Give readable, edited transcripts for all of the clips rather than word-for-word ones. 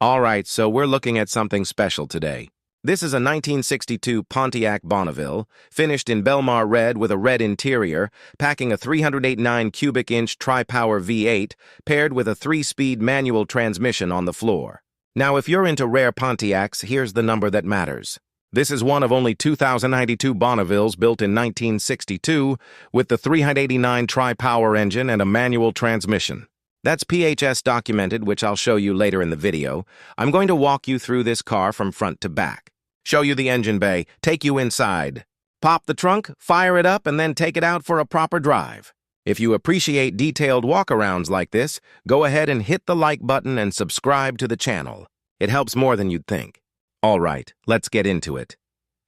All right, so we're looking at something special today. This is a 1962 Pontiac Bonneville, finished in Belmar Red with a red interior, packing a 389 cubic inch tri-power V8 paired with a 3-speed manual transmission on the floor. Now, if you're into rare Pontiacs, here's the number that matters. This is one of only 2,092 Bonnevilles built in 1962 with the 389 tri-power engine and a manual transmission. That's PHS documented, which I'll show you later in the video. I'm going to walk you through this car from front to back, show you the engine bay, take you inside, pop the trunk, fire it up, and then take it out for a proper drive. If you appreciate detailed walkarounds like this, go ahead and hit the like button and subscribe to the channel. It helps more than you'd think. All right, let's get into it.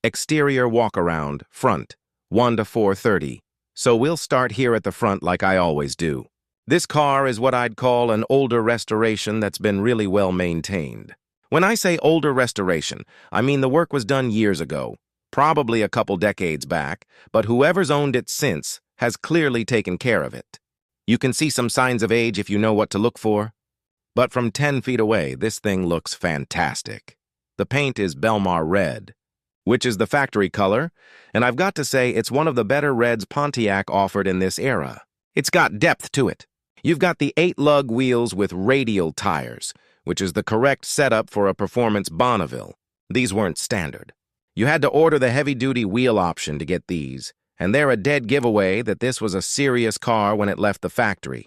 Exterior walkaround, front, 1 to 430. So we'll start here at the front like I always do. This car is what I'd call an older restoration that's been really well maintained. When I say older restoration, I mean the work was done years ago, probably a couple decades back, but whoever's owned it since has clearly taken care of it. You can see some signs of age if you know what to look for. But from 10 feet away, this thing looks fantastic. The paint is Belmar Red, which is the factory color, and I've got to say it's one of the better reds Pontiac offered in this era. It's got depth to it. You've got the 8-lug wheels with radial tires, which is the correct setup for a performance Bonneville. These weren't standard. You had to order the heavy-duty wheel option to get these, and they're a dead giveaway that this was a serious car when it left the factory.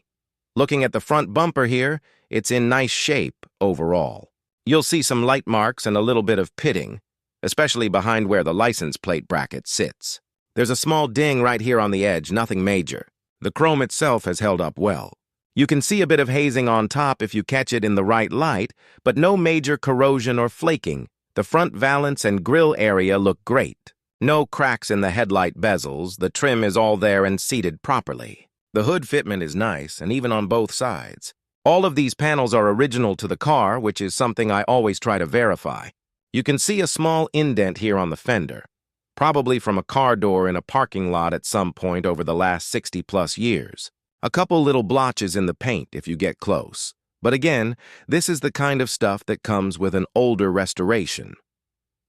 Looking at the front bumper here, it's in nice shape overall. You'll see some light marks and a little bit of pitting, especially behind where the license plate bracket sits. There's a small ding right here on the edge, nothing major. The chrome itself has held up well. You can see a bit of hazing on top if you catch it in the right light, but no major corrosion or flaking. The front valance and grille area look great. No cracks in the headlight bezels, the trim is all there and seated properly. The hood fitment is nice, and even on both sides. All of these panels are original to the car, which is something I always try to verify. You can see a small indent here on the fender, probably from a car door in a parking lot at some point over the last 60-plus years. A couple little blotches in the paint if you get close. But again, this is the kind of stuff that comes with an older restoration.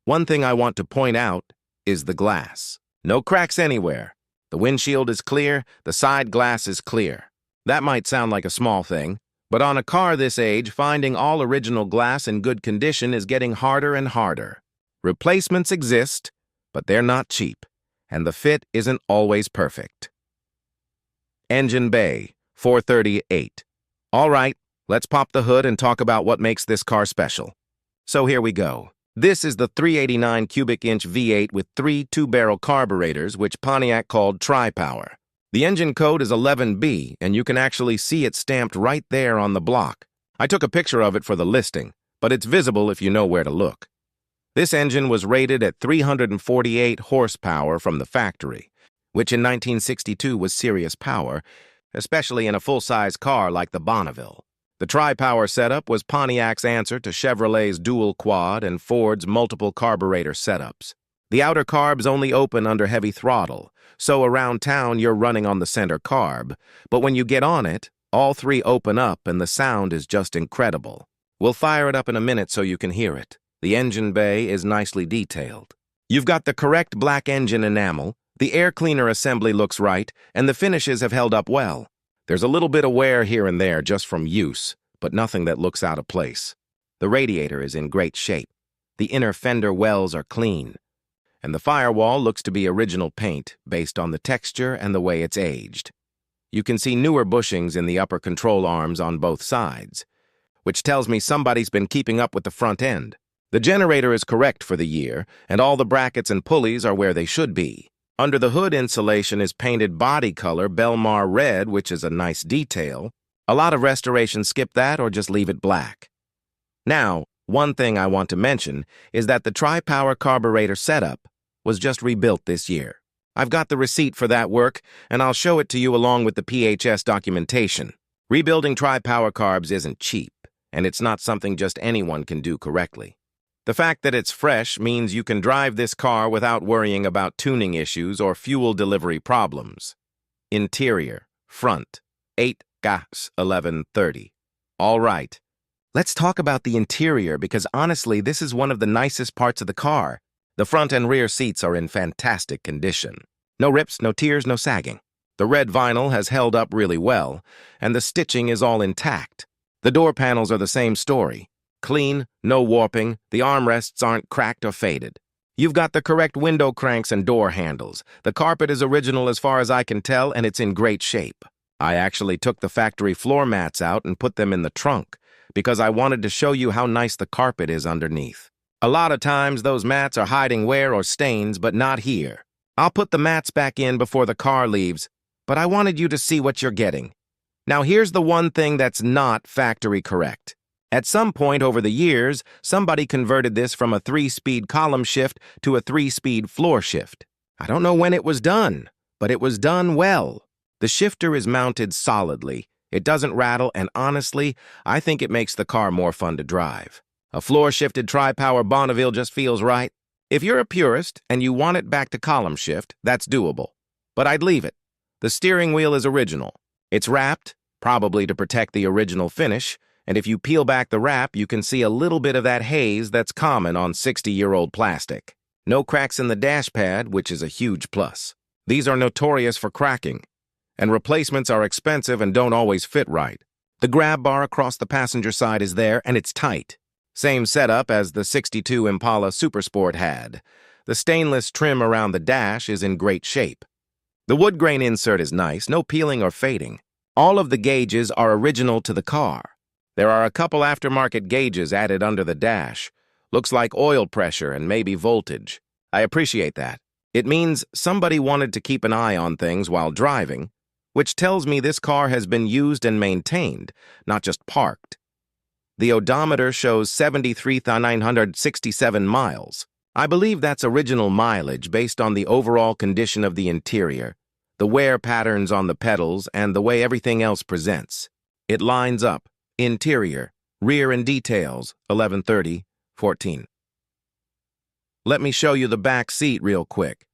One thing I want to point out is the glass. No cracks anywhere. The windshield is clear, the side glass is clear. That might sound like a small thing, but on a car this age, finding all original glass in good condition is getting harder and harder. Replacements exist, but they're not cheap, and the fit isn't always perfect. Engine bay, 438. All right, let's pop the hood and talk about what makes this car special. So here we go. This is the 389 cubic inch V8 with 3 two-barrel carburetors, which Pontiac called tri-power. The engine code is 11B, and you can actually see it stamped right there on the block. I took a picture of it for the listing, but it's visible if you know where to look. This engine was rated at 348 horsepower from the factory, which in 1962 was serious power, especially in a full-size car like the Bonneville. The tri-power setup was Pontiac's answer to Chevrolet's dual quad and Ford's multiple carburetor setups. The outer carbs only open under heavy throttle, so around town you're running on the center carb, but when you get on it, all 3 open up and the sound is just incredible. We'll fire it up in a minute so you can hear it. The engine bay is nicely detailed. You've got the correct black engine enamel, the air cleaner assembly looks right, and the finishes have held up well. There's a little bit of wear here and there just from use, but nothing that looks out of place. The radiator is in great shape. The inner fender wells are clean, and the firewall looks to be original paint based on the texture and the way it's aged. You can see newer bushings in the upper control arms on both sides, which tells me somebody's been keeping up with the front end. The generator is correct for the year, and all the brackets and pulleys are where they should be. Under the hood insulation is painted body color Belmar Red, which is a nice detail. A lot of restorations skip that or just leave it black. Now, one thing I want to mention is that the tri-power carburetor setup was just rebuilt this year. I've got the receipt for that work, and I'll show it to you along with the PHS documentation. Rebuilding tri-power carbs isn't cheap, and it's not something just anyone can do correctly. The fact that it's fresh means you can drive this car without worrying about tuning issues or fuel delivery problems. Interior, front, 8 gas 1130. All right, Let's talk about the interior because honestly, this is one of the nicest parts of the car. The front and rear seats are in fantastic condition. No rips, no tears, no sagging. The red vinyl has held up really well, and the stitching is all intact. The door panels are the same story. Clean, no warping, the armrests aren't cracked or faded. You've got the correct window cranks and door handles. The carpet is original as far as I can tell, and it's in great shape. I actually took the factory floor mats out and put them in the trunk because I wanted to show you how nice the carpet is underneath. A lot of times those mats are hiding wear or stains, but not here. I'll put the mats back in before the car leaves, but I wanted you to see what you're getting. Now here's the one thing that's not factory correct. At some point over the years, somebody converted this from a 3-speed column shift to a 3-speed floor shift. I don't know when it was done, but it was done well. The shifter is mounted solidly. It doesn't rattle, and honestly, I think it makes the car more fun to drive. A floor-shifted tri-power Bonneville just feels right. If you're a purist and you want it back to column shift, that's doable. But I'd leave it. The steering wheel is original. It's wrapped, probably to protect the original finish, and if you peel back the wrap, you can see a little bit of that haze that's common on 60-year-old plastic. No cracks in the dash pad, which is a huge plus. These are notorious for cracking, and replacements are expensive and don't always fit right. The grab bar across the passenger side is there, and it's tight. Same setup as the '62 Impala Supersport had. The stainless trim around the dash is in great shape. The wood grain insert is nice, no peeling or fading. All of the gauges are original to the car. There are a couple aftermarket gauges added under the dash. Looks like oil pressure and maybe voltage. I appreciate that. It means somebody wanted to keep an eye on things while driving, which tells me this car has been used and maintained, not just parked. The odometer shows 73,967 miles. I believe that's original mileage based on the overall condition of the interior, the wear patterns on the pedals, and the way everything else presents. It lines up. Interior, rear and details, 1130-14. Let me show you the back seat real quick.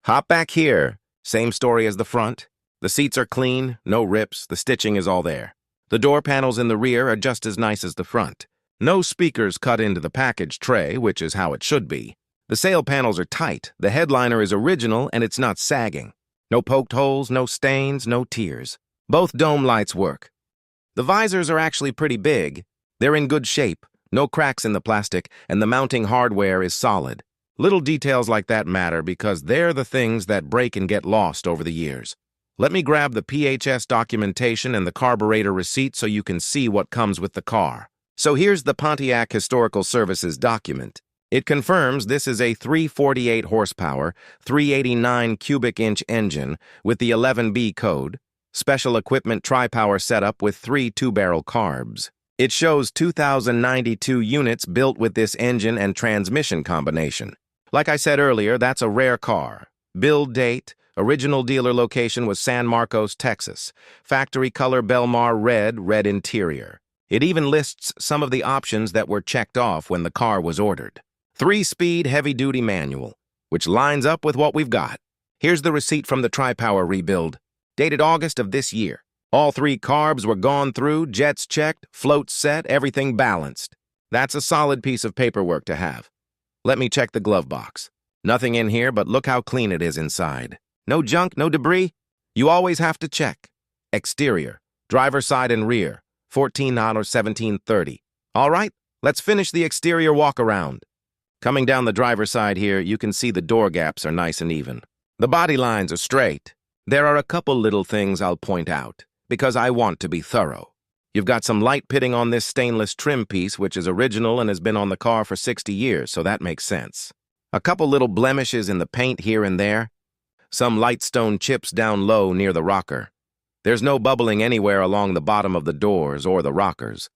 Hop back here. Same story as the front. The seats are clean, no rips, the stitching is all there. The door panels in the rear are just as nice as the front. No speakers cut into the package tray, which is how it should be. The sail panels are tight, the headliner is original, and it's not sagging. No poked holes, no stains, no tears. Both dome lights work. The visors are actually pretty big. They're in good shape, no cracks in the plastic, and the mounting hardware is solid. Little details like that matter because they're the things that break and get lost over the years. Let me grab the PHS documentation and the carburetor receipt so you can see what comes with the car. So here's the Pontiac Historical Services document. It confirms this is a 348 horsepower, 389 cubic inch engine with the 11B code, special equipment tri-power setup with 3 2-barrel carbs. It shows 2,092 units built with this engine and transmission combination. Like I said earlier, that's a rare car. Build date, original dealer location was San Marcos, Texas. Factory color Belmar Red, red interior. It even lists some of the options that were checked off when the car was ordered. 3-speed heavy-duty manual, which lines up with what we've got. Here's the receipt from the tri-power rebuild. Dated August of this year. All 3 carbs were gone through, jets checked, floats set, everything balanced. That's a solid piece of paperwork to have. Let me check the glove box. Nothing in here, but look how clean it is inside. No junk, no debris. You always have to check. Exterior, driver side and rear, 14 or 1730. All right, let's finish the exterior walk around. Coming down the driver's side here, you can see the door gaps are nice and even. The body lines are straight. There are a couple little things I'll point out, because I want to be thorough. You've got some light pitting on this stainless trim piece, which is original and has been on the car for 60 years, so that makes sense. A couple little blemishes in the paint here and there. Some light stone chips down low near the rocker. There's no bubbling anywhere along the bottom of the doors or the rockers,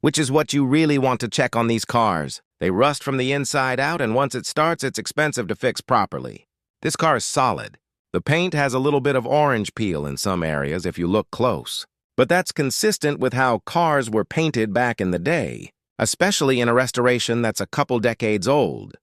which is what you really want to check on these cars. They rust from the inside out, and once it starts, it's expensive to fix properly. This car is solid. The paint has a little bit of orange peel in some areas if you look close. But that's consistent with how cars were painted back in the day, especially in a restoration that's a couple decades old.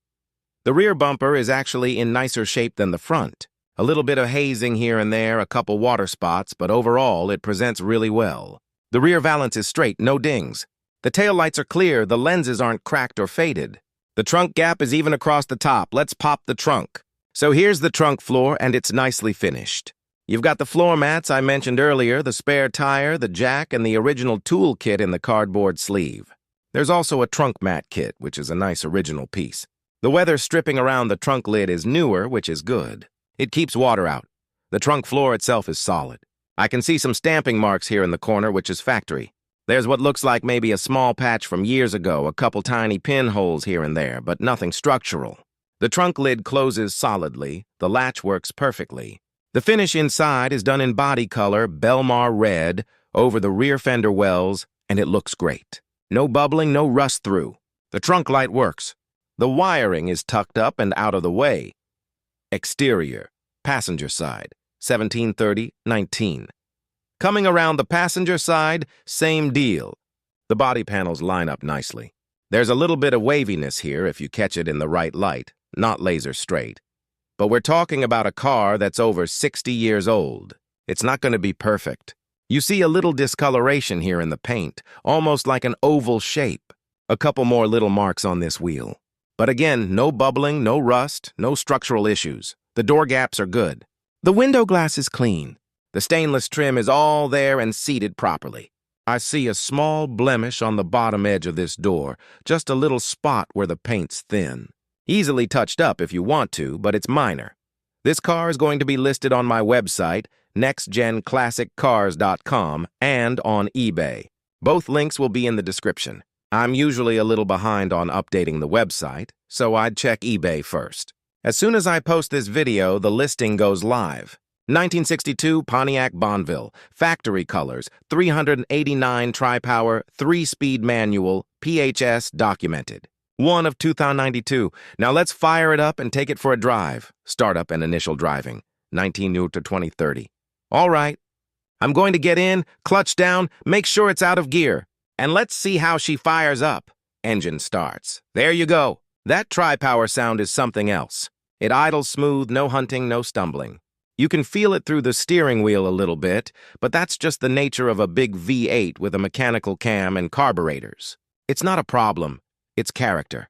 The rear bumper is actually in nicer shape than the front. A little bit of hazing here and there, a couple water spots, but overall it presents really well. The rear valance is straight, no dings. The taillights are clear, the lenses aren't cracked or faded. The trunk gap is even across the top. Let's pop the trunk. So here's the trunk floor, and it's nicely finished. You've got the floor mats I mentioned earlier, the spare tire, the jack, and the original tool kit in the cardboard sleeve. There's also a trunk mat kit, which is a nice original piece. The weather stripping around the trunk lid is newer, which is good. It keeps water out. The trunk floor itself is solid. I can see some stamping marks here in the corner, which is factory. There's what looks like maybe a small patch from years ago, a couple tiny pinholes here and there, but nothing structural. The trunk lid closes solidly, the latch works perfectly. The finish inside is done in body color, Belmar Red, over the rear fender wells, and it looks great. No bubbling, no rust through. The trunk light works. The wiring is tucked up and out of the way. Exterior, passenger side, 1730-19. Coming around the passenger side, same deal. The body panels line up nicely. There's a little bit of waviness here if you catch it in the right light, not laser straight. But we're talking about a car that's over 60 years old. It's not going to be perfect. You see a little discoloration here in the paint, almost like an oval shape. A couple more little marks on this wheel. But again, no bubbling, no rust, no structural issues. The door gaps are good. The window glass is clean. The stainless trim is all there and seated properly. I see a small blemish on the bottom edge of this door, just a little spot where the paint's thin. Easily touched up if you want to, but it's minor. This car is going to be listed on my website, nextgenclassiccars.com, and on eBay. Both links will be in the description. I'm usually a little behind on updating the website, so I'd check eBay first. As soon as I post this video, the listing goes live. 1962 Pontiac Bonneville, factory colors, 389 tri-power, 3-speed manual, PHS documented. 1 of 2092. Now let's fire it up and take it for a drive. Startup and initial driving, 19 new to 2030. All right, I'm going to get in, clutch down, make sure it's out of gear. And let's see how she fires up. Engine starts. There you go. That tri-power sound is something else. It idles smooth, no hunting, no stumbling. You can feel it through the steering wheel a little bit, but that's just the nature of a big V8 with a mechanical cam and carburetors. It's not a problem, it's character.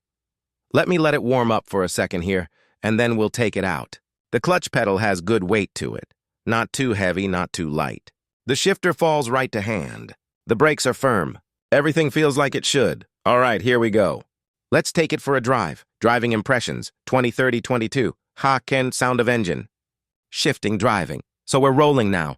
Let it warm up for a second here, and then we'll take it out. The clutch pedal has good weight to it. Not too heavy, not too light. The shifter falls right to hand. The brakes are firm. Everything feels like it should. All right, here we go. Let's take it for a drive. Driving impressions, 2030-22. Ha, Ken, sound of engine. Shifting driving. So we're rolling now.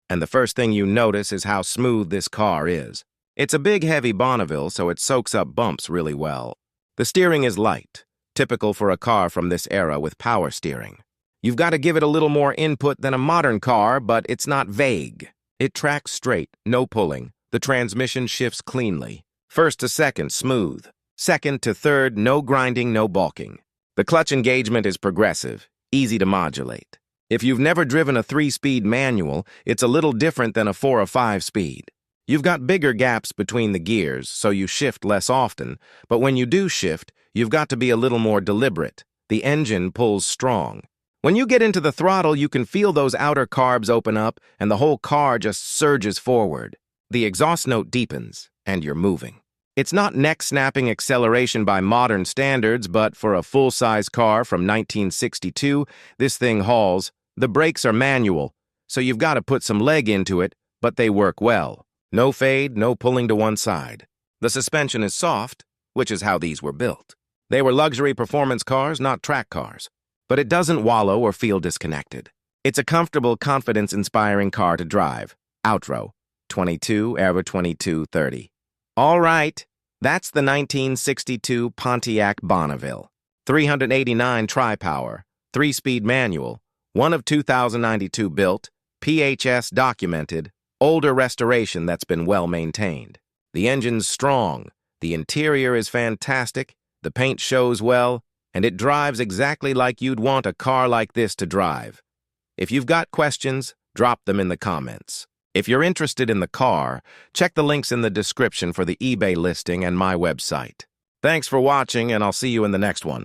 And the first thing you notice is how smooth this car is. It's a big, heavy Bonneville, so it soaks up bumps really well. The steering is light, typical for a car from this era with power steering. You've got to give it a little more input than a modern car, but it's not vague. It tracks straight, no pulling. The transmission shifts cleanly. First to second, smooth. Second to third, no grinding, no balking. The clutch engagement is progressive, easy to modulate. If you've never driven a 3-speed manual, it's a little different than a 4 or 5-speed. You've got bigger gaps between the gears, so you shift less often, but when you do shift, you've got to be a little more deliberate. The engine pulls strong. When you get into the throttle, you can feel those outer carbs open up, and the whole car just surges forward. The exhaust note deepens, and you're moving. It's not neck-snapping acceleration by modern standards, but for a full-size car from 1962, this thing hauls. The brakes are manual, so you've got to put some leg into it, but they work well. No fade, no pulling to one side. The suspension is soft, which is how these were built. They were luxury performance cars, not track cars. But it doesn't wallow or feel disconnected. It's a comfortable, confidence-inspiring car to drive. Outro, 22, Era 2230. All right, that's the 1962 Pontiac Bonneville. 389 tri-power, 3-speed manual, 1 of 2092 built, PHS documented, older restoration that's been well maintained. The engine's strong, the interior is fantastic, the paint shows well, and it drives exactly like you'd want a car like this to drive. If you've got questions, drop them in the comments. If you're interested in the car, check the links in the description for the eBay listing and my website. Thanks for watching, and I'll see you in the next one.